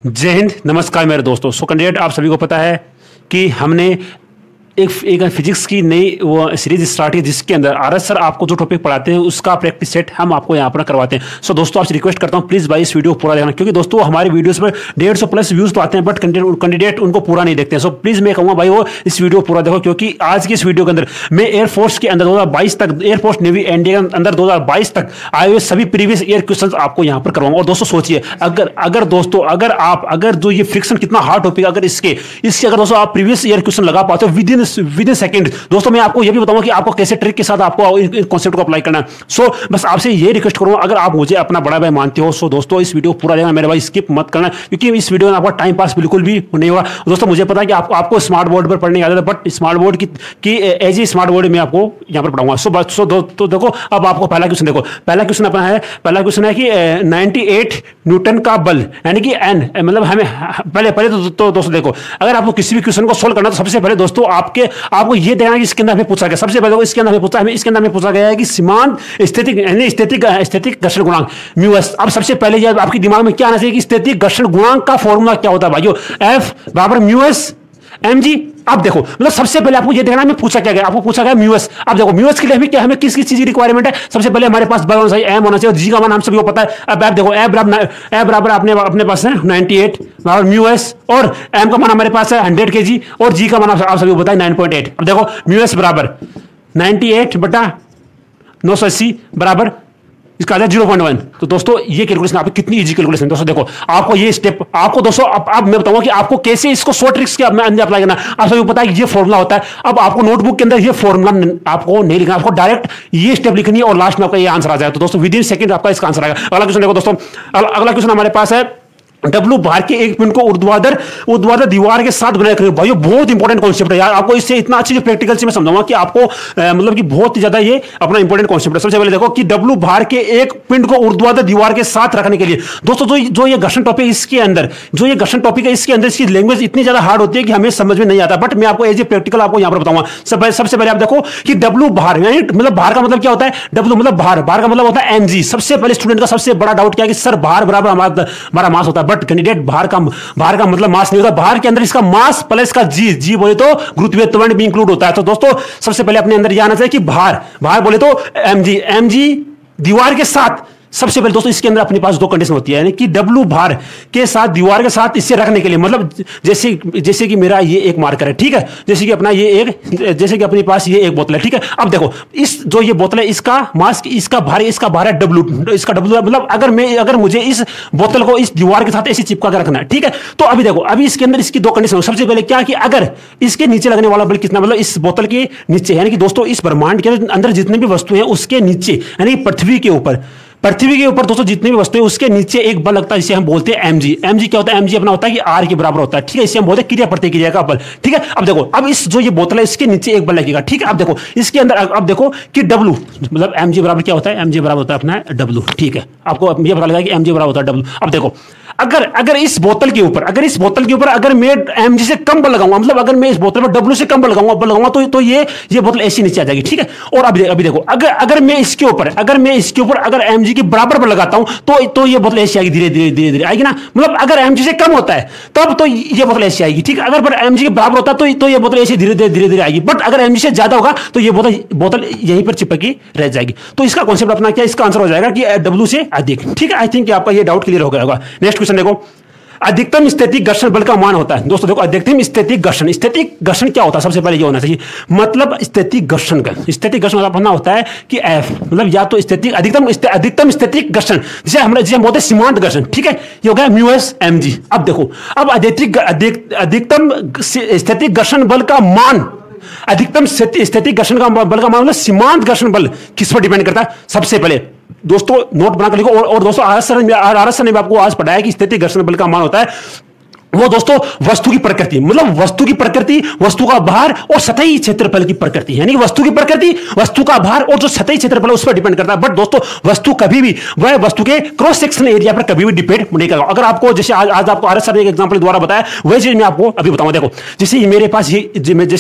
जय हिंद, नमस्कार मेरे दोस्तों। सो कैंडिडेट, आप सभी को पता है कि हमने एक फिजिक्स की नई वो सीरीज स्टार्ट की जिसके अंदर आरएस सर आपको जो टॉपिक पढ़ाते हैं उसका प्रैक्टिस सेट हम आपको यहाँ पर करवाते हैं। सो दोस्तों, आपसे रिक्वेस्ट करता हूँ प्लीज़ भाई इस वीडियो को पूरा देखना, क्योंकि दोस्तों हमारे वीडियोस पर 150 प्लस व्यूज तो आते हैं बट कैंडिडेट उनको पूरा नहीं देखते हैं। सो प्लीज़ मैं कहूँगा भाई वो इस वीडियो पूरा देखो, क्योंकि आज की इस वीडियो के अंदर मैं एयरफोर्स के अंदर 2022 तक, एयरफोर्स नेवी इंडिया के अंदर 2022 तक आए हुए सभी प्रीवियस ईयर क्वेश्चन आपको यहाँ पर करवाऊंगा। और दोस्तों सोचिए, अगर जो ये फ्रिक्शन कितना हार्ड टॉपिक, अगर इसके अगर दोस्तों आप प्रीवियस ईयर क्वेश्चन लगा पाते हो विद इन सेकंड, दोस्तों मैं आपको यह भी बताऊंगा कि आपको कैसे ट्रिक के साथ आपको कॉन्सेप्ट को अप्लाई करना है। सो बस आपसे ये रिक्वेस्ट करूंगा, अगर आप मुझे अपना बड़ा भाई मानते हो सो दोस्तों इस वीडियो को पूरा देखना मेरे भाई, स्किप मत करना, क्योंकि इस वीडियो में आपका टाइम पास बिल्कुल भी नहीं होगा। दोस्तों मुझे पता है कि आपको स्मार्ट बोर्ड पर पढ़ने आता है, बट स्मार्ट बोर्ड की एज ए स्मार्ट बोर्ड में आपको यहाँ पर पढ़ाऊंगा। तो देखो, अब आपको पहला क्वेश्चन देखो। पहला क्वेश्चन है कि 98 न्यूटन का बल, यानी कि एन, मतलब हमें पहले तो दोस्तों देखो, अगर आपको किसी भी क्वेश्चन को सोल्व करना तो सबसे पहले दोस्तों आपको ये देखना है कि इसके अंदर हमें पूछा गया, सबसे पहले इसके अंदर हमें पूछा गया है कि सीमांत स्थितिक घर्षण गुणांक म्यू एस। अब सबसे पहले ये आपके दिमाग में क्या आना चाहिए कि स्थितिक घर्षण गुणांक का फॉर्मूला क्या होता है भाइयों, एफ बराबर म्यू एस एम जी। अब देखो, मतलब सबसे पहले आपको ये देखना है पूछा क्या गया, आपको पूछा गया म्यू एस। अब देखो म्यू एस के लिए हमें किस चीज की रिक्वायरमेंट है, सबसे पहले हमारे पास बल होना चाहिए, एम होना चाहिए, और जी का मान हम सभी को पता है। अब आप देखो ए बराबर अपने पास है 98 बराबर म्यू एस, और एम का मान हमारे पास है 100 kg, और जी का मान आप सभी को पता है 9.8। अब देखो म्यू एस बराबर 98 बटा 980 बराबर इसका आ जाए 0.1। तो दोस्तों ये कैलकुलेशन आपकी कितनी इजी कैलकुलेशन। दोस्तों देखो, आपको ये स्टेप, आपको दोस्तों अब मैं बताऊंगा कि आपको कैसे इसको शॉर्ट ट्रिक्स के अंदर अप्लाई करना। आप सभी को पता है ये फॉर्मूला होता है। अब आपको नोटबुक के अंदर ये फॉर्मूला आपको नहीं लिखना, आपको डायरेक्ट ये स्टेप लिखनी है और लास्ट में आपका ये आंसर आ जाए। तो दोस्तों विद इन सेकंड आपका इसका आंसर आएगा। अगला क्वेश्चन देखो दोस्तों, अगला क्वेश्चन हमारे पास है डब्लू भार के एक पिन को ऊर्ध्वाधर दीवार के साथ बनाए रखें। भाई बहुत इंपॉर्टेंट कॉन्सेप्ट है यार, आपको इससे इतना अच्छे प्रैक्टिकल से मैं समझाऊंगा कि आपको मतलब कि बहुत ही ज्यादा ये अपना इंपॉर्टेंट कॉन्सेप्ट है। सबसे पहले देखो कि डब्लू भार के एक पिंड को ऊर्ध्वाधर दीवार के साथ रखने के लिए दोस्तों जो ये घर्षण टॉपिक इसके अंदर इसकी लैंग्वेज इतनी ज्यादा हार्ड होती है कि हमें समझ में नहीं आता, बट मैं आपको एज ए प्रैक्टिकल आपको यहां पर बताऊंगा। सबसे पहले आप देखो कि डब्लू भार, मतलब भार का मतलब क्या होता है, डब्लू मतलब भार का मतलब होता है एमजी। सबसे पहले स्टूडेंट का सबसे बड़ा डाउट क्या है कि सर भार बराबर हमारा मास होता है, बट कैंडिडेट भार का मतलब मास नहीं होता। भार के अंदर इसका मास प्लस का जी बोले तो गुरुत्वीय त्वरण भी इंक्लूड होता है। तो दोस्तों सबसे पहले अपने अंदर जाना चाहिए कि भार बोले तो एमजी दीवार के साथ। सबसे पहले दोस्तों इसके अंदर अपने पास दो कंडीशन होती है, यानी कि डब्लू भार के साथ दीवार के साथ इसे रखने के लिए, मतलब जैसे कि मेरा ये एक मार्कर है, ठीक है, जैसे कि अपने पास ये एक बोतल है, ठीक है। अब देखो इस जो ये बोतल है इसका मास, इसका भार है डब्लू, मतलब अगर मुझे इस बोतल को इस दीवार के साथ ऐसे चिपका कर रखना है, ठीक है। तो अभी देखो, अभी इसके अंदर इसकी दो कंडीशन। सबसे पहले क्या कि अगर इसके नीचे लगने वाला बल कितना, मतलब इस बोतल के नीचे, यानी कि दोस्तों इस ब्रह्मांड के अंदर जितने भी वस्तु हैं उसके नीचे, यानी पृथ्वी के ऊपर दोस्तों जितनी भी वस्तुएं उसके नीचे एक बल लगता है, इसे हम बोलते हैं एमजी। एमजी क्या होता है, एमजी अपना होता है कि आर के बराबर होता है, ठीक है। इसे हम बोलते हैं क्रिया प्रतिक्रिया का बल, ठीक है। अब देखो, अब इस जो ये बोतल है इसके नीचे एक बल लगेगा, ठीक है। अब देखो इसके अंदर, अब देखो कि डब्लू मतलब एमजी बराबर क्या होता है, एमजी बराबर होता है अपना डब्लू, ठीक है। आपको ये पता लगा कि एमजी बराबर होता है डब्लू। अब देखो अगर इस बोतल के ऊपर अगर मैं एमजी से कम बल लगाऊंगा, मतलब अगर मैं इस बोतल पर डब्लू से कम बल लगाऊंगा तो ये बोतल ऐसी नीचे आ जाएगी, ठीक है। और अभी देखो, अगर मैं इसके ऊपर अगर एमजी के बराबर बल लगाता हूं तो ये बोतल ऐसी आएगी, धीरे आएगी ना। मतलब अगर एमजी से कम होता है तब तो ये बोतल ऐसी आएगी, ठीक है। अगर एमजी के बराबर होता है तो ये बोतल ऐसी धीरे आएगी, बट अगर एमजी से ज्यादा होगा तो ये बोतल यहीं पर चिपकी रह जाएगी। तो इसका कॉन्सेप्ट अपना क्या, इसका आंसर हो जाएगा कि डब्लू से अधिक, ठीक है। आई थिंक आपका ये डाउट क्लियर हो गया होगा। नेक्स्ट क्वेश्चन देखो, अधिकतम स्थैतिक घर्षण बल का मान होता है। दोस्तों देखो, अधिकतम स्थैतिक घर्षण क्या होता है, सबसे पहले ये होना चाहिए, मतलब स्थैतिक घर्षण मतलब अपना होता है कि एफ, मतलब या तो अधिकतम स्थैतिक घर्षण, जिसे हम बोलते हैं सीमांत घर्षण, ठीक है। ये हो गया म्यू एस एम जी। अब देखो, अब अधिकतम स्थैतिक घर्षण बल का मान, अधिकतम स्थैतिक घर्षण का बल का मान मतलब सीमांत घर्षण बल किस पर डिपेंड करता है। सबसे पहले दोस्तों नोट बनाकर लिखो, और दोस्तों आर एस सर ने आपको आज पढ़ाया कि स्थैतिक घर्षण बल का मान होता है वो दोस्तों वस्तु की प्रकृति, मतलब वस्तु की प्रकृति, वस्तु का भार और सतही क्षेत्रफल की प्रकृति, यानी कि वस्तु की प्रकृति, वस्तु का भार और जो सतही क्षेत्रफल उस पर डिपेंड करता है। बट दोस्तों वस्तु कभी भी वह वस्तु के क्रॉस सेक्शन एरिया पर कभी भी डिपेंड नहीं करेगा। अगर आपको जैसे आज आपको आर सर एक एग्जांपल द्वारा बताया, वही चीज मैं आपको अभी बताऊंगा। देखो जैसे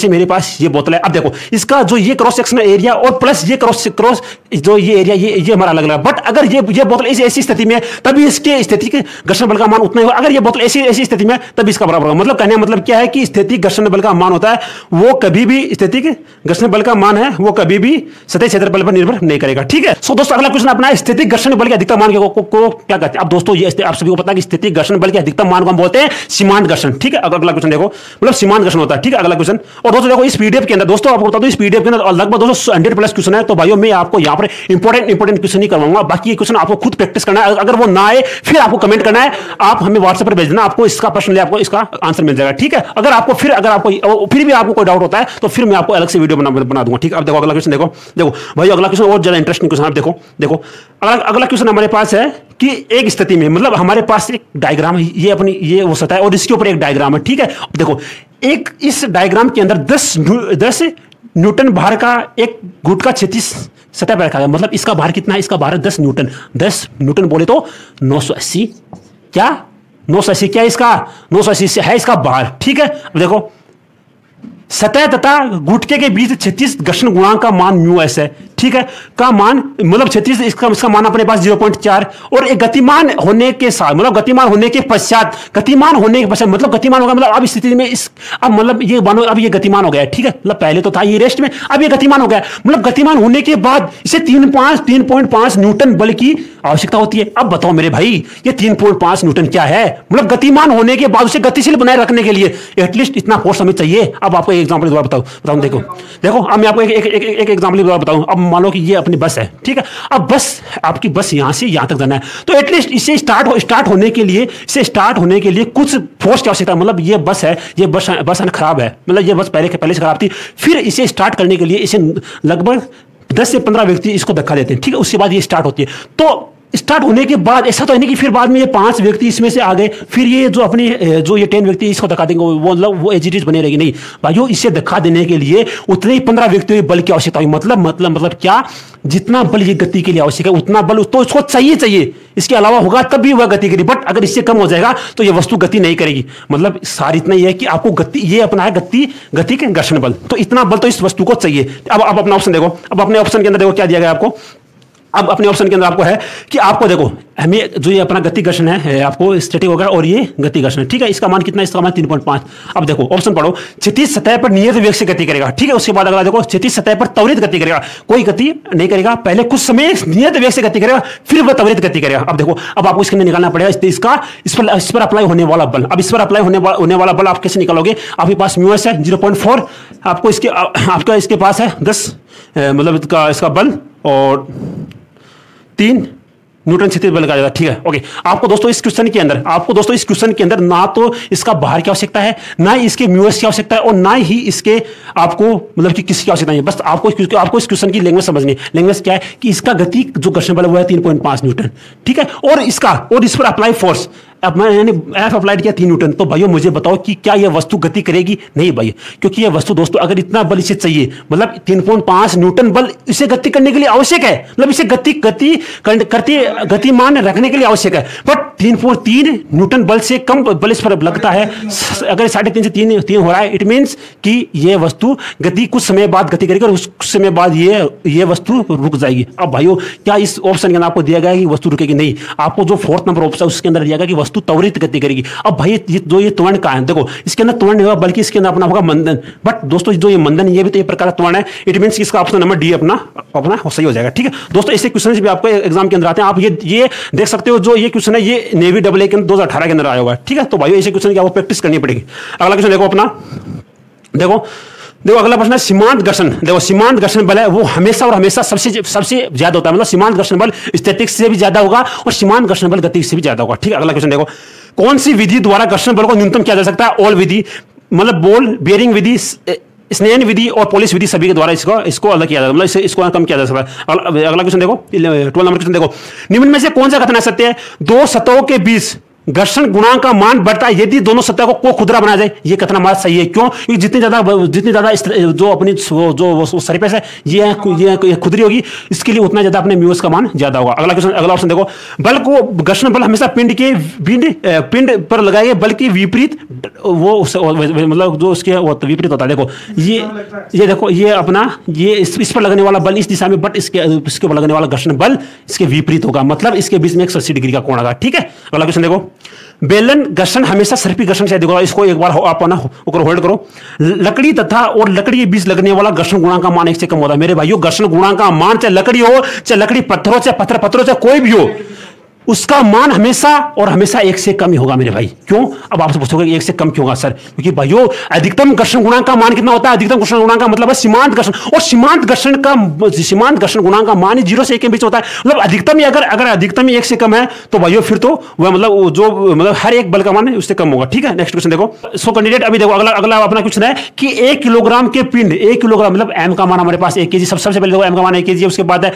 मेरे पास ये बोतल है, अब देखो इसका जो ये क्रॉस सेक्शन एरिया और प्लस ये क्रॉस जो ये एरिया ये हमारा अलग अलग। बट अगर ये बोतल ऐसी स्थिति में, तभी इसके स्थितिक घर्षण बल का मान उतना ही होगा। अगर ये बोतल ऐसी स्थिति में, तब इसका बराबर होगा। मतलब कहने का मतलब क्या है कि स्थितिक घर्षण बल का मान होता है वो कभी भी, स्थितिक घर्षण बल का मान है वो कभी भी सतही क्षेत्रफल पर निर्भर नहीं करेगा। ठीक है। सो दोस्तों अगला क्वेश्चन अपना है स्थितिक घर्षण बल के अधिकतम मान को क्या कहते हैं। अब दोस्तों ये आप सभी को पता है कि स्थितिक घर्षण बल के अधिकतम मान को हम बोलते हैं सीमांत घर्षण। ठीक है। अगला क्वेश्चन देखो, मतलब सीमांत घर्षण होता है। ठीक है। अगला क्वेश्चन, और दोस्तों देखो इस पीडीएफ के अंदर, दोस्तों आपको बता दूं इस पीडीएफ के अंदर लगभग दोस्तों 100+ क्वेश्चन है। तो भाइयों मैं आपको यहाँ पर इंपॉर्टेंट क्वेश्चन नहीं करवाऊंगा, बाकी ये क्वेश्चन आपको खुद प्रैक्टिस करना है। अगर वो ना आए फिर आपको कमेंट करना है, आप हमें व्हाट्सएप पर भेज देना, आपको इसका पर्सनली आपको इसका आंसर मिल जाएगा। ठीक है। अगर आपको फिर भी आपको कोई डाउट होता है तो फिर मैं आपको अलग से वीडियो बना दूंगा। ठीक है। अब देखो अगला क्वेश्चन, देखो भाई अगला क्वेश्चन और ज्यादा इंटरेस्टिंग क्वेश्चन। आप देखो अगला क्वेश्चन हमारे पास है कि एक स्थिति में, मतलब हमारे पास एक डायग्राम है, ये वो सतह है और इसके ऊपर एक डायग्राम है। ठीक है। देखो एक इस डायग्राम के अंदर 10 न्यूटन भार का एक गुट का क्षैतिज सतह पर रखा गया। मतलब इसका भार कितना है, इसका भार है 10 न्यूटन। 10 न्यूटन बोले तो 980, क्या 980 क्या इसका 980 है इसका भार। ठीक है। अब देखो सतह तथा गुटके के बीच क्षैतिज घर्षण गुणांक का मान μs है। ठीक है। का मान मतलब क्षैतिज इसका मान अपने पास 0.4 और एक गतिमान होने के साथ, मतलब गतिमान होने के पश्चात मतलब गतिमान होगा, मतलब अब स्थिति में अब मतलब ये मानो अब ये गतिमान हो गया। ठीक है। मतलब पहले तो था ये रेस्ट में, अब ये गतिमान हो गया। मतलब गतिमान होने के बाद इसे 3.5 न्यूटन बल की आवश्यकता होती है। अब बताओ मेरे भाई ये 3.5 न्यूटन क्या है, मतलब गतिमान होने के बाद उसे गतिशील बनाए रखने के लिए एटलीस्ट इतना फोर्स हमें चाहिए। अब आपको एक एग्जांपल द्वारा बताऊं देखो अब मैं आपको एक एग्जांपल द्वारा बताऊं। अब मान लो कि ये अपनी बस है। ठीक है। अब बस आपकी बस यहां से यहां तक जाना है, तो एटलीस्ट इसे स्टार्ट होने के लिए कुछ फोर्स की आवश्यकता है। मतलब ये बस है, ये बस खराब है, मतलब ये बस पहले से खराब थी, फिर इसे स्टार्ट करने के लिए इसे लगभग 10 से 15 व्यक्ति इसको धक्का देते हैं। ठीक है। उसके बाद ये स्टार्ट होती है। तो स्टार्ट होने के बाद ऐसा तो है नहीं कि फिर बाद में ये 5 व्यक्ति इसमें से आ गए, फिर ये जो अपने जो ये 10 व्यक्ति इसको धक्का देंगे वो एज इट इज बने रहेगी। नहीं भाइयों, इसे धक्का देने के लिए उतने ही 15 व्यक्तियों बल की आवश्यकता होगी। मतलब क्या, जितना बल ये गति के लिए आवश्यक है उतना बल तो उसको चाहिए, इसके अलावा होगा तब भी वह गति करेगी। बट अगर इससे कम हो जाएगा तो ये वस्तु गति नहीं करेगी। मतलब सार इतना ही है कि आपको गति, ये अपना है गति के घर्षण बल, तो इतना बल तो इस वस्तु को चाहिए। अब अपना ऑप्शन देखो, अब अपने ऑप्शन के अंदर देखो क्या दिया गया आपको। अब अपने ऑप्शन के अंदर आपको है कि आपको देखो हमें जो ये अपना गति घर्षण है आपको स्टैटिक होगा और ये गति घर्षण। ठीक है। इसका मान कितना है, इसका मान 3.5। अब देखो ऑप्शन पढ़ो, क्षैतिज सतह पर नियत वेग से गति करेगा। ठीक है। उसके बाद अगला देखो क्षैतिज सतह पर त्वरित गति करेगा, कोई गति नहीं करेगा, पहले कुछ समय नियत वेग से गति करेगा फिर वह त्वरित गति करेगा। अब देखो अब आपको इसके अंदर निकालना पड़ेगा इस पर अप्लाई होने वाला बल। अब इस पर अप्लाई होने वाला बल आप कैसे निकालोगे, आपके पास μs है 0.4, आपको आपका इसके पास है 10 मतलब इसका बल और 3 न्यूटन क्षैतिज बल का जाएगा। ठीक है। ओके। आपको दोस्तों इस क्वेश्चन के अंदर ना तो इसका भार की आवश्यकता है, ना ही इसके म्यूएस की आवश्यकता है और ना ही इसके आपको मतलब कि किसकी आवश्यकता नहीं है। बस आपको इस क्वेश्चन की लैंग्वेज समझनी है। लैंग्वेज क्या है कि इसका गति जो घर्षण बल है वो है 3.5 न्यूटन। ठीक है। और इस पर अप्लाई फोर्स, अब मैंने एफ अप्लाइड किया 3 न्यूटन। तो भाइयों मुझे बताओ कि क्या यह वस्तु गति करेगी? नहीं भाई, क्योंकि यह वस्तु दोस्तों अगर इतना बल इसे चाहिए, मतलब 3.5 न्यूटन बल इसे गति करने के लिए आवश्यक है, मतलब इसे गतिमान रखने के लिए आवश्यक है। बट 3.3 न्यूटन बल से कम बल इस पर लगता है। अगर 3.5 से 3 हो रहा है, इट मीन्स कि यह वस्तु गति कुछ समय बाद गति करेगी और कुछ समय बाद ये वस्तु रुक जाएगी। अब भाइयों क्या इस ऑप्शन के अंदर आपको दिया गया है कि वस्तु रुकेगी? नहीं। आपको जो 4th नंबर ऑप्शन उसके अंदर दिया गया कि वस्तु त्वरित गति करेगी। अब भाई ये त्वरण का है, देखो इसके अंदर त्वरण नहीं होगा बल्कि इसके अंदर अपना होगा मंदन। बट दोस्तों जो ये मंदन ये भी तो एक प्रकार का त्वरण है। इट मींस इसका ऑप्शन नंबर डी अपना सही हो जाएगा। ठीक है दोस्तों, ऐसे क्वेश्चन भी आपको एग्जाम के अंदर आते हैं। आप ये देख सकते हो, जो ये क्वेश्चन है ये नेवी AA के 2018 के अंदर आया हुआ है। ठीक है। तो भाई ऐसे क्वेश्चन की आपको प्रैक्टिस करनी पड़ेगी। अगला क्वेश्चन देखो अपना, देखो अगला प्रश्न है सीमांत घर्षण। देखो सीमांत घर्षण बल है वो हमेशा और हमेशा सबसे ज्यादा होता है। मतलब सीमांत घर्षण बल स्टैटिक से भी ज्यादा होगा और सीमांत घर्षण बल गति से भी ज्यादा होगा। ठीक है। अगला क्वेश्चन देखो, कौन सी विधि द्वारा घर्षण बल को न्यूनतम किया जा सकता है? ऑल विधि, मतलब बॉल बेयरिंग विधि, स्नेहन विधि और पॉलिश विधि, सभी के द्वारा इसको अलग किया जाता है, मतलब इसको कम किया जा सकता है। अगला क्वेश्चन देखो 12 नंबर क्वेश्चन देखो, निम्न में से कौन सा कथन सत्य है? 2 सतहों के बीच घर्षण गुणांक का मान बढ़ता है यदि दोनों सतह को खुदरा बनाया जाए। ये कितना बात सही है, क्यों? क्योंकि जितनी ज्यादा जो अपनी जो सरफेस है ये खुदरी होगी, इसके लिए उतना ज्यादा अपने म्यूस का मान ज्यादा होगा। अगला क्वेश्चन, अगला ऑप्शन देखो, बल को घर्षण बल हमेशा पिंड पर लगाएंगे, बल के विपरीत वो मतलब जो उसके विपरीत होता है। देखो ये देखो ये अपना ये इस पर लगने वाला बल इस दिशा में, बट इसके ऊपर लगने वाला घर्षण बल इसके विपरीत होगा, मतलब इसके बीच में 180 डिग्री का कोण होगा। ठीक है, अगला क्वेश्चन देखो, बेलन घर्षण हमेशा सर्पी घर्षण से अधिक होगा। इसको एक बार आप ना होल्ड करो। लकड़ी तथा और लकड़ी के बीच लगने वाला घर्षण गुणांक का मान 1 से कम होता है। मेरे भाइयों, घर्षण गुणांक का मान चाहे लकड़ी हो, चाहे लकड़ी पत्थरों से पत्थरों से कोई भी हो, उसका मान हमेशा और हमेशा 1 से कम ही होगा मेरे भाई। क्यों? अब आपसे पूछोगे 1 से कम क्यों होगा सर? क्योंकि भाइयों अधिकतम घर्षण गुणांक का मान कितना होता है? अधिकतम घर्षण गुणांक का मतलब है सीमांत घर्षण, और सीमांत घर्षण गुणांक का मान 0 से 1 के बीच होता है। मतलब अधिकतम ही अगर अधिकतम ही 1 से कम है तो भाइयों फिर तो वह मतलब जो मतलब हर एक बल का मान है उससे कम होगा। ठीक है, नेक्स्ट क्वेश्चन देखो। सो कैंडिडेट अभी देखो अगला अपना क्वेश्चन है कि 1 किलोग्राम के पिंड, 1 किलोग्राम मतलब एम का मान हमारे पास 1 केजी, सबसे पहले देखो एम का मान 1 केजी है। उसके बाद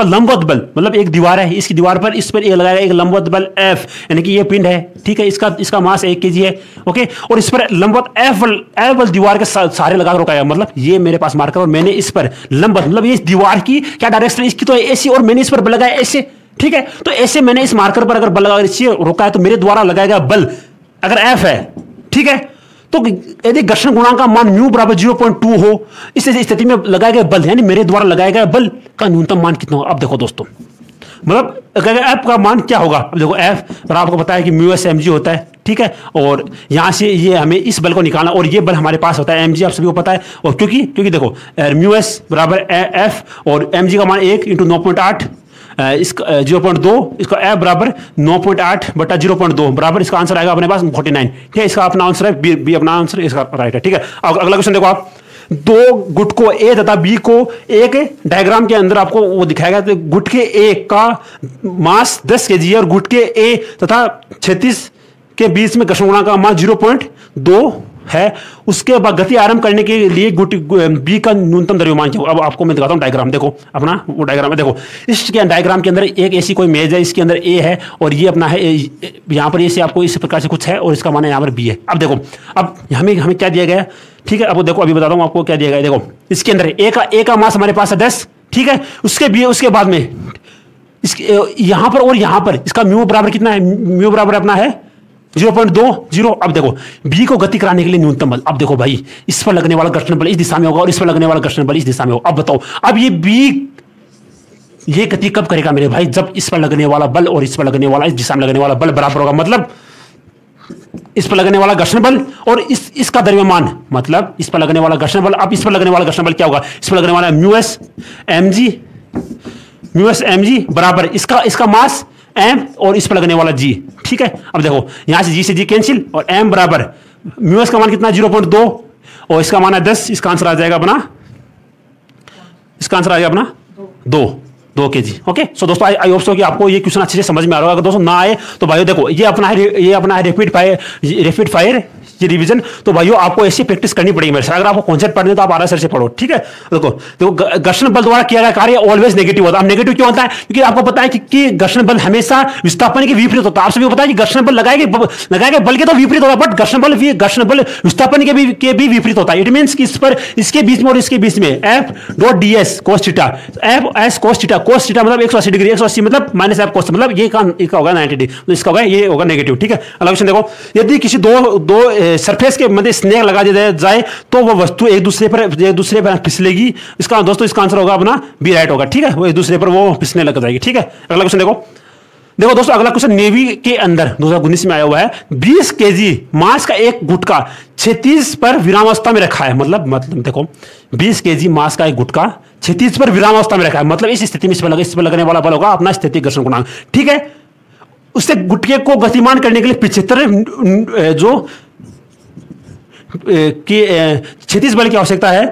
लंबवत बल, मतलब एक दीवार है, इसकी दीवार पर इस पर लगाएगा एक लंबवत बल F, यानी कि ये पिंड है। ठीक है, इसका मास 1 केजी है। ओके, और इस पर लंबवत F बल दीवार के सारे लगा रोका, मतलब ये मेरे पास मार्कर और मैंने इस पर लंबवत मतलब ये दीवार की क्या डायरेक्शन, इसकी तो ऐसी और मैंने इस पर बल लगाया ऐसे। ठीक है, तो ऐसे मैंने इस मार्कर पर अगर बल लगा रोका है तो मेरे द्वारा लगाएगा बल अगर F है, ठीक है, तो यदि घर्षण गुणांक का मान म्यू बराबर 0.2 हो, इस स्थिति में लगाया गया बल यानी मेरे द्वारा लगाया गया बल का न्यूनतम मान कितना होगा? अब देखो दोस्तों, मतलब एफ का मान क्या होगा? अब देखो एफ पर आपको पता है कि म्यू एस एम जी होता है। ठीक है, और यहां से ये हमें इस बल को निकालना, और ये बल हमारे पास होता है एम जी, आप सभी को पता है। और क्योंकि देखो म्यू एस बराबर एफ और एम जी का मान 1 × 9.8 इसका 0.2, इसका एफ बराबर 9.8 बटा 0.2 बराबर इसका आंसर आएगा अपने पास 49। ठीक है, इसका अपना आंसर है बी अपना आंसर इसका राइट है। ठीक है, अगला क्वेश्चन देखो आप, 2 गुट को ए तथा बी को एक डायग्राम के अंदर आपको वो दिखाएगा। तो गुट के ए का मास 10 केजी है और गुट के ए तथा 36 के बीच में घर्षण गुणांक का मान 0.2 है। उसके बाद गति आरंभ करने के लिए गुट बी का न्यूनतम द्रव्यमान क्या होगा? अब आपको मैं दिखाता हूँ डायग्राम, देखो अपना वो डायग्राम है। देखो इस डायग्राम के अंदर एक ऐसी कोई मेज है, इसके अंदर ए है और ये अपना है, यहाँ पर ऐसे आपको इस प्रकार से कुछ है और इसका मान यहाँ पर बी है। अब देखो, अब हमें क्या दिया गया? ठीक है, अब देखो अभी बताता हूँ आपको क्या दिया गया। देखो इसके अंदर ए का मास हमारे पास है 10। ठीक है, उसके बाद में यहाँ पर और यहाँ पर इसका म्यू बराबर कितना है? म्यू बराबर अपना है 0.20। अब देखो बी को गति कराने के लिए न्यूनतम बल, अब देखो भाई इस पर लगने वाला घर्षण बल इस दिशा में होगा और इस पर लगने वाला घर्षण बल इस दिशा में होगा। अब बताओ, अब ये बी ये गति कब करेगा मेरे भाई? जब इस पर लगने वाला बल और इस पर लगने वाला इस दिशा में लगने वाला बल बराबर होगा, मतलब इस पर लगने वाला घर्षण बल और इसका द्रव्यमान, मतलब इस पर लगने वाला घर्षण बल। अब इस पर लगने वाला घर्षण बल क्या होगा? इस पर लगने वाला म्यू एस एम जी बराबर इसका मास एम और इस पर लगने वाला जी। ठीक है, अब देखो यहां से जी से जी कैंसिल और एम बराबर म्यू एस का मान कितना 0.2 और इसका मान है 10। इसका आंसर आ जाएगा अपना 2 केजी। ओके, सो दोस्तों आई होप सो कि आपको ये क्वेश्चन अच्छे से समझ में आ रहा होगा। अगर दोस्तों ना आए तो भाइयों देखो ये अपना है रैपिड फायर ये रिवीजन। तो भाइयों आपको ऐसी प्रैक्टिस करनी पड़ेगी मेरे साथ। अगर आपको कॉन्सेप्ट पढ़ने तो आप आर से पढ़ो। ठीक है, देखो घर्षण बल द्वारा किया गया कार्य ऑलवेज नेगेटिव होता है। अब नेगेटिव क्यों होता है? क्योंकि आपको पता है कि घर्षण बल हमेशा विस्थापन के विपरीत होता है। आप सभी को पता है कि घर्षण बल लगाए गए बल के तो विपरीत होता है, बट घर्षण बल विस्थापन के भी विपरीत होता है। इट मींस कि इस पर इसके बीच में और इसके बीच में F dot D S cos theta, F S cos theta मतलब 180 डिग्री, 180 मतलब माइनस एफ कोस, मतलब ये होगा 90 डिग्री, तो इसका होगा ये होगा नेगेटिव। ठीक है, अगला क्वेश्चन देखो, यदि किसी दो सरफेस के मध्य स्नेह लगा दिया जाए तो वह वस्तु एक दूसरे पर फिसलेगी। इसका दोस्तों इसका आंसर होगा अपना बी राइट होगा। ठीक है, वो एक दूसरे पर वो फिसलने लग जाएगी। ठीक है, अगला क्वेश्चन देखो दोस्तों, अगला क्वेश्चन नेवी के अंदर 2019 में आया हुआ है। 20 केजी मास का एक गुटका 36 पर विरामावस्था में रखा है। मतलब देखो 20 केजी मास का एक गुटका 36 पर विरामावस्था में रखा है, मतलब इस स्थिति में इस पर लगने वाला बल होगा अपना स्थितिक घर्षण गुणांक। ठीक है, उससे गुटके को गतिमान करने के लिए 75 जो 36 बल की आवश्यकता है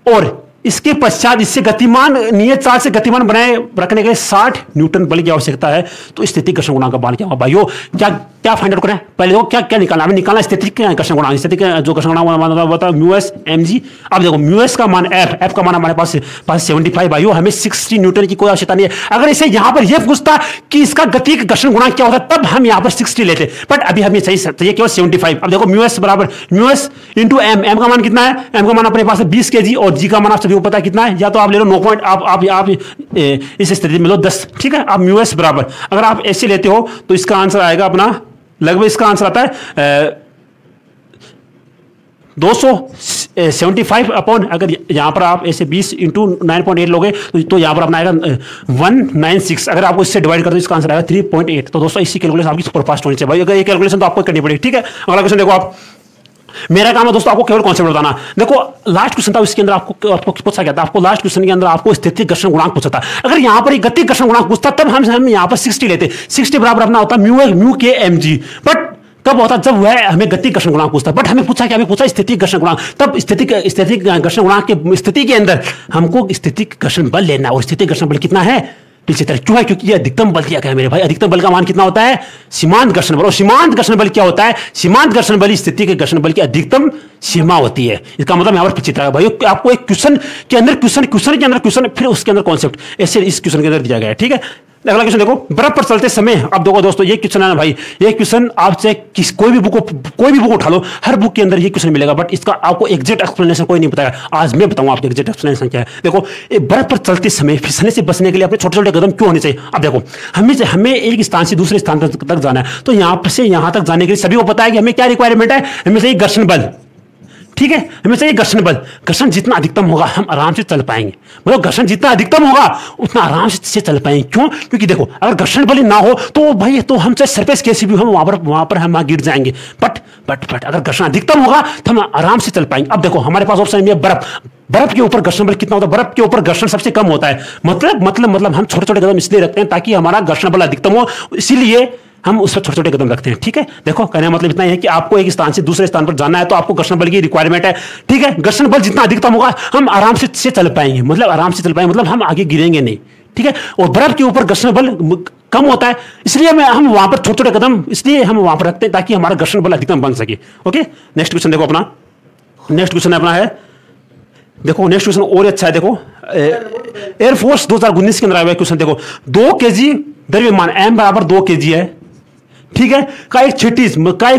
और इसके पश्चात इससे गतिमान नियत चाल से गतिमान बनाए रखने के लिए 60 न्यूटन बल की आवश्यकता है। तो स्थितिक घर्षण गुणांक का मान क्या होगा भाइयों? क्या क्या फाइंड आउट करें? पहले देखो क्या क्या निकालना, हमें निकालना स्थितिक घर्षण गुणांक। स्थितिक जो घर्षण गुणांक होता है म्यूएस mg। अब देखो म्यूएस का मान एफ का मान हमारे पास 75 भाइयों, हमें 60 न्यूटन की कोई आवश्यकता नहीं है। अगर इसे यहां पर यह पूछता कि इसका गतिक घर्षण गुणांक क्या होता है तब हम यहां पर 60 लेते, बट अभी हमें चाहिए केवल 75। अब देखो म्यूएस बराबर म्यूएस इंटू एम का मान कितना है? एम का मान अपने पास है 20 kg और जी का मान आप सभी को पता है कितना है, या तो आप ले लो 9 पॉइंट, आप इस स्थिति में लो 10, ठीक है। अब म्यूएस बराबर अगर आप ऐसे लेते हो तो इसका आंसर आएगा अपना लगभग, इसका आंसर आता है 275 अपॉन, अगर यहां पर आप ऐसे 20 इंटू 9.8 लोगे तो यहां पर अपना आएगा 196। अगर आपको इससे डिवाइड कर दो इसका आंसर आएगा 3.8। तो दोस्तों इसी कैलकुलेशन आपकी सुपरफास्ट होनी चाहिए भाई, अगर ये कैलकुलेशन तो आपको करनी पड़ेगी, ठीक है। अगला क्वेश्चन देखो आप, मेरा काम है दोस्तों आपको केवल कॉन्सेप्ट बताना। देखो लास्ट क्वेश्चन था इसके अंदर आपको पूछा गया था, आपको लास्ट क्वेश्चन के अंदर आपको स्थितिक घर्षण गुणांक पूछा था। अगर यहां पर गतिक घर्षण गुणांक पूछता तब हम यहां पर 60 लेते, 60 बराबर अपना होता म्यू के mg। बट कब होता जब वह हमें गतिक घर्षण गुणांक पूछता, बट हमें पूछा कि हमें पूछा स्थितिक घर्षण गुणांक। तब स्थितिक घर्षण गुणांक की स्थिति के अंदर हमको स्थितिक घर्षण बल लेना, और स्थितिक घर्षण बल कितना है? पीछे तरफ क्यों है? क्योंकि ये अधिकतम बल दिया गया है मेरे भाई। अधिकतम बल का मान कितना होता है? सीमांत घर्षण बल। और सीमांत घर्षण बल क्या होता है? सीमांत घर्षण बल स्थिति के घर्षण बल की अधिकतम सीमा होती है। इसका मतलब यहाँ पर पीछे तरफ भाई आपको एक क्वेश्चन के अंदर क्वेश्चन फिर उसके अंदर कॉन्सेप्ट ऐसे इस क्वेश्चन के अंदर दिया गया है, ठीक है। अगला क्वेश्चन देखो, बर्फ पर चलते समय। अब देखो दोस्तों ये क्वेश्चन है ना भाई, ये क्वेश्चन आपसे कोई भी बुक उठा लो, हर बुक के अंदर ये क्वेश्चन मिलेगा, बट इसका आपको एग्जैक्ट एक्सप्लेनेशन कोई नहीं बताएगा। आज मैं बताऊंगा आपको एग्जैक्ट एक्सप्लेनेशन क्या है। देखो बर्फ पर चलते समय फिसलने से बचने के लिए अपने छोटे छोटे कदम क्यों होने चाहिए? अब देखो हमें एक स्थान से दूसरे स्थान तक जाना है, तो यहां से यहां तक जाने के लिए सभी को पता है कि हमें क्या रिक्वायरमेंट है? हमें चाहिए घर्षण बल, ठीक है। हमें चाहिए घर्षण बल। घर्षण जितना अधिकतम होगा हम आराम से चल पाएंगे, मतलब घर्षण जितना अधिकतम होगा उतना आराम से चल पाएंगे। क्यों? क्योंकि देखो अगर घर्षण बल ना हो तो भाई तो हम चाहे सरफेस कैसी भी हम वहां पर हम गिर जाएंगे, बट अगर घर्षण अधिकतम होगा तो हम आराम से चल पाएंगे। अब देखो हमारे पास ऑप्शन है बर्फ के ऊपर घर्षण बल कितना होता है? बर्फ के ऊपर घर्षण सबसे कम होता है। मतलब हम छोटे छोटे कदम इसलिए रखते हैं ताकि हमारा घर्षण बल अधिकतम हो, इसीलिए हम उस पर छोटे छोटे कदम रखते हैं, ठीक है। देखो कहने का मतलब इतना है कि आपको एक स्थान से दूसरे स्थान पर जाना है तो आपको घर्षण बल की रिक्वायरमेंट है, ठीक है। घर्षण बल जितना अधिकतम होगा हम आराम से चल पाएंगे, मतलब हम आगे गिरेंगे नहीं, ठीक है। और बर्फ के ऊपर घर्षण बल कम होता है, इसलिए हम वहां पर छोटे छोटे कदम इसलिए हम वहां पर रखते हैं ताकि हमारा घर्षण बल अधिकतम बन सके। ओके, नेक्स्ट क्वेश्चन देखो अपना, नेक्स्ट क्वेश्चन अपना है, देखो नेक्स्ट क्वेश्चन और अच्छा है। देखो एयरफोर्स 2019 के अंदर आया हुआ क्वेश्चन, देखो 2 kg द्रव्यमान m बराबर 2 kg है, ठीक है, का एक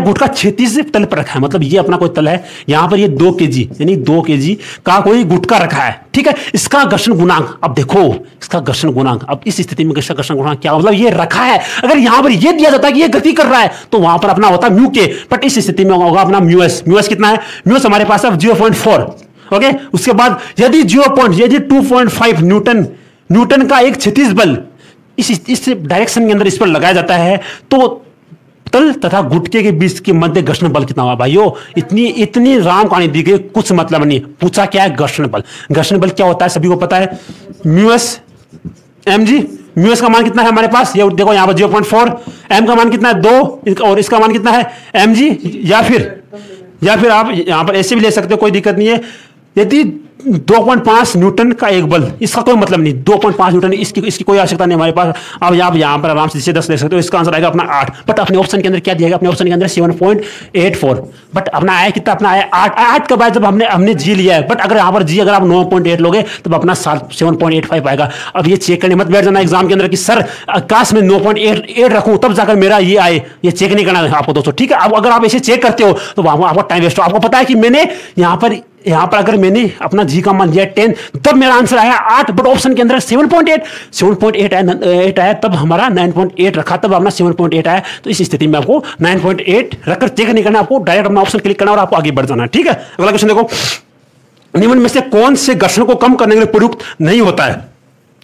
गुटका 36 तल पर रखा है। मतलब ये अपना कोई तल है, यहां पर ये 2 kg यानी 2 kg का कोई गुटका रखा है, ठीक है। इसका घर्षण गुणांक, अब देखो इसका घर्षण गुणांक, अब इस स्थिति में इसका घर्षण गुणांक क्या, मतलब ये रखा है। अगर यहां पर ये दिया जाता है कि ये गति कर रहा है तो वहां पर अपना होता म्यू के, बट इस स्थिति में होगा अपना म्यूएस कितना है? म्यूएस हमारे पास है 0.4। ओके, उसके बाद यदि 2.5 न्यूटन का एक क्षैतिज बल इस डायरेक्शन के अंदर इस पर लगाया जाता है तो तल तथा गुटके के बीच के मध्य घर्षण बल कितना हुआ? भाइयों इतनी राम कहानी दी गई, कुछ मतलब नहीं। पूछा क्या है? घर्षण बल। घर्षण बल क्या होता है सभी को पता है, म्यूएस mg। म्यूएस का मान कितना है हमारे पास? ये देखो यहाँ पर 0.4, m का मान कितना है 2 और इसका मान कितना है mg। या फिर आप यहां पर ऐसे भी ले सकते हो, कोई दिक्कत नहीं है। यदि 2.5 न्यूटन का एक बल, इसका कोई मतलब नहीं, 2.5 न्यूटन इसकी कोई आवश्यकता नहीं हमारे पास। अब आप यहां पर आराम से 10 ले सकते हो, इसका आंसर आएगा अपना 8। बट अपने ऑप्शन के अंदर क्या दिया गया? अपने ऑप्शन के अंदर 7.84, बट अपना आया कितना? अपना आया 8 के बाद जब हमने जी लिया है। बट अगर यहाँ पर जी अगर आप 9.8 लोगे तब अपना 7.85 आएगा। अब ये चेक करने मत बैठ जाना एग्जाम के अंदर कि सर काश मैं 9.8 रखूं तब जाकर मेरा ये आए, ये चेक नहीं करना है आपको दोस्तों, ठीक है। अब अगर आप ऐसे चेक करते हो तो आपका टाइम वेस्ट हो। आपको पता है कि मैंने यहाँ पर अगर मैंने अपना जी का मान लिया 10 तब मेरा आंसर आया 8, बट ऑप्शन के अंदर 7.8 आया, तब हमारा 9.8 रखा, तब अपना 7.8 आया। तो इस स्थिति में आपको 9.8 रखकर चेक नहीं करना, आपको डायरेक्ट अपना ऑप्शन क्लिक करना और आपको आगे बढ़ जाना, ठीक है। अगला क्वेश्चन देखो, निम्न में से कौन से घर्षण को कम करने के लिए प्रयुक्त नहीं होता है?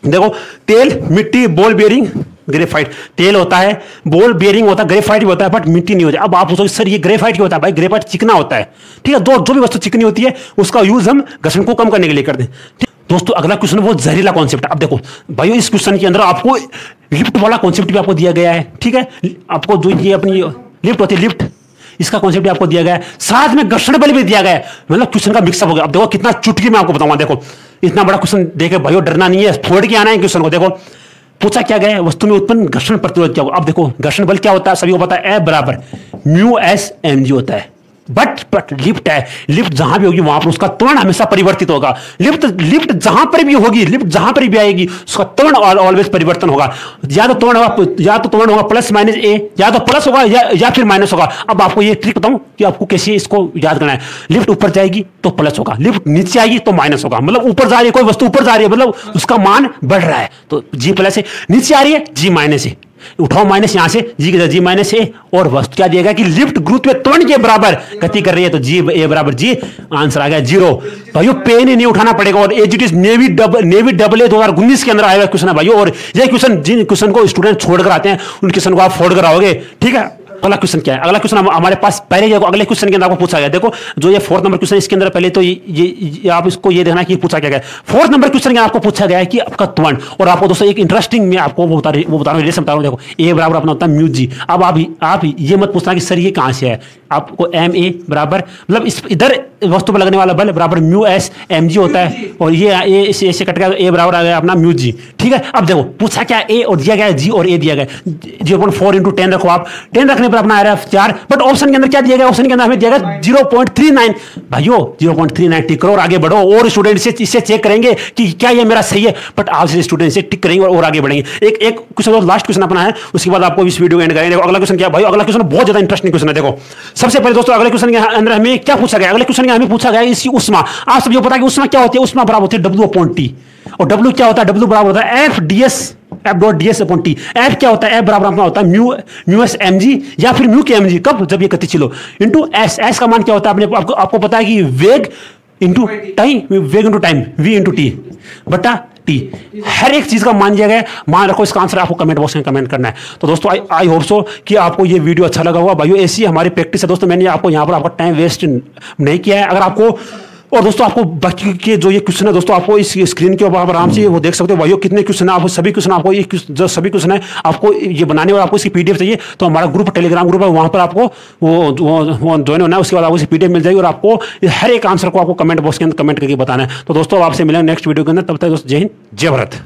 देखो तेल, मिट्टी, बॉल बेयरिंग, ग्रेफाइट। तेल होता है, बॉल बेयरिंग होता है, ग्रेफाइट भी होता है, बट मिट्टी नहीं होता है। अब आप पूछोगे सर ये ग्रेफाइट क्यों होता है? भाई ग्रेफाइट चिकना होता है, ठीक है। जो भी वस्तु चिकनी होती है उसका यूज हम घर्षण को कम करने के लिए करते हैं। दोस्तों अगला क्वेश्चन वो जहरीला कॉन्सेप्ट। अब देखो भाई इस क्वेश्चन के अंदर आपको लिफ्ट वाला कॉन्सेप्ट भी आपको दिया गया है, ठीक है। आपको जो ये अपनी लिफ्ट होती है, लिफ्ट, इसका कॉन्सेप्ट भी आपको दिया गया है, साथ में घर्षण बल भी दिया गया है। मतलब क्वेश्चन का मिक्सअप हो गया। अब देखो कितना चुटकी में आपको बताऊंगा। देखो इतना बड़ा क्वेश्चन देखे भाइयों डरना नहीं है, फोड़ के आना है क्वेश्चन को। देखो पूछा क्या गया है, वस्तु में उत्पन्न घर्षण प्रतिरोध क्या होगा। अब देखो घर्षण बल क्या होता है, सभी को पता है, F बराबर म्यू एस एम जी होता है। बट लिफ्ट है, लिफ्ट जहां भी होगी वहां पर उसका त्वरण हमेशा परिवर्तित होगा। लिफ्ट जहां पर भी होगी, लिफ्ट जहां पर भी आएगी, उसका त्वरण ऑलवेज परिवर्तन होगा। या तो त्वरण होगा प्लस माइनस ए, या तो प्लस होगा या फिर माइनस होगा। अब आपको ये ट्रिक बताऊं कि आपको कैसे इसको याद करना है। लिफ्ट ऊपर जाएगी तो प्लस होगा, लिफ्ट नीचे आएगी तो माइनस होगा। मतलब ऊपर जा रही है कोई वस्तु, ऊपर जा रही है मतलब उसका मान बढ़ रहा है तो जी प्लस है, नीचे आ रही है जी माइनस है। उठाओ माइनस यहां से, जी जी माइनस ए, और वस्तु क्या दिया गया कि लिफ्ट गुरुत्व त्वरण के बराबर गति कर रही है तो जी ए बराबर जी, आंसर आ गया 0। भाइयों पेन ही नहीं उठाना पड़ेगा। और as it is navy double A 2019 के अंदर आया हुआ क्वेश्चन है भाइयों। और ये क्वेश्चन जिन क्वेश्चन को स्टूडेंट छोड़कर आते हैं उन क्वेश्चन को आप फोड़ कर आओगे, ठीक है। अगला क्वेश्चन क्या है, अगला क्वेश्चन हमारे पास पहले अगले क्वेश्चन के अंदर आपको पूछा गया। देखो जो ये 4th नंबर क्वेश्चन इसके अंदर पहले तो ये आप इसको ये देखना कि पूछा क्या गया। 4th नंबर क्वेश्चन के आपको पूछा गया है कि आपका त्वरण, और आपको दोस्तों एक इंटरेस्टिंग में आपको वो बता रहा हूँ, बता रहा हूँ। देखो ए बराबर अपना होता है म्यू जी। अब आप ये मत पूछना कि सर ये कहां से है, आपको एम ए बराबर मतलब इधर वस्तु पर लगने वाला बल बराबर म्यू एस एम जी होता है, और ये इसे कट गया तो ए बराबर आ गया अपना म्यू जी, ठीक है। अब देखो पूछा क्या, ए और दिया गया जी और ए दिया गया 0.4 × 10 रखो आप, 10 रखने पर अपना आ रहा है 4। बट ऑप्शन के अंदर क्या दिया गया, ऑप्शन के अंदर हमें दिया गया 0.39। भाइयों 0.39 टिक करो और आगे बढ़ो, और स्टूडेंट इससे चेक करेंगे कि क्या ये मेरा सही है। बट आप स्टूडेंट इसे टिक करेंगे और आगे बढ़ेंगे। एक क्वेश्चन लास्ट क्वेश्चन अपना है, उसके बाद आपको इस वीडियो एंड करेंगे। देखो अगला क्वेश्चन क्या भाई, अगला क्वेश्चन बहुत ज्यादा इंटरेस्टिंग क्वेश्चन है। देखो सबसे पहले दोस्तों अगले क्वेश्चन के अंदर हमें क्या पूछा गया, अगले क्वेश्चन में हमें पूछा गया इसकी उष्मा। आप सभी को पता है कि उष्मा क्या होती है, उष्मा बराबर होती है W/T। और W क्या होता है, W बराबर होता है F.ds/T। F क्या होता है, F बराबर अपना होता है म्यू एस एम जी या फिर म्यू के एम जी, कब जब ये गतिशील हो, इंटू एस। एस का मान क्या होता है आपको पता है कि वेग इंटू टाइम, वेग into time, v into T बटा टी। हर एक चीज का मान दिया गया, मान रखो। इसका आंसर आपको कमेंट बॉक्स में कमेंट करना है। तो दोस्तों आई होप सो कि आपको ये वीडियो अच्छा लगा होगा। भाइयों ऐसी हमारी प्रैक्टिस है दोस्तों, मैंने आपको यहाँ पर आपका टाइम वेस्ट नहीं किया है। अगर आपको और दोस्तों आपको बाकी के जो ये क्वेश्चन है दोस्तों आपको इस स्क्रीन के ऊपर आप आराम से वो देख सकते हो। भाइयों कितने क्वेश्चन है, आपको सभी क्वेश्चन आपको जो सभी क्वेश्चन है आपको ये बनाने और आपको इसकी पीडीएफ चाहिए तो हमारा ग्रुप टेलीग्राम ग्रुप है, वहाँ पर आपको वो ज्वाइन होना है। उसके बाद आपको पीडीएफ मिल जाएगी और आपको हर एक आंसर को आपको कमेंट बॉक्स के अंदर कमेंट करके बताना है। तो दोस्तों आपसे मिलेंगे नेक्स्ट वीडियो के अंदर, तब तक दोस्तों जय हिंद जय भारत।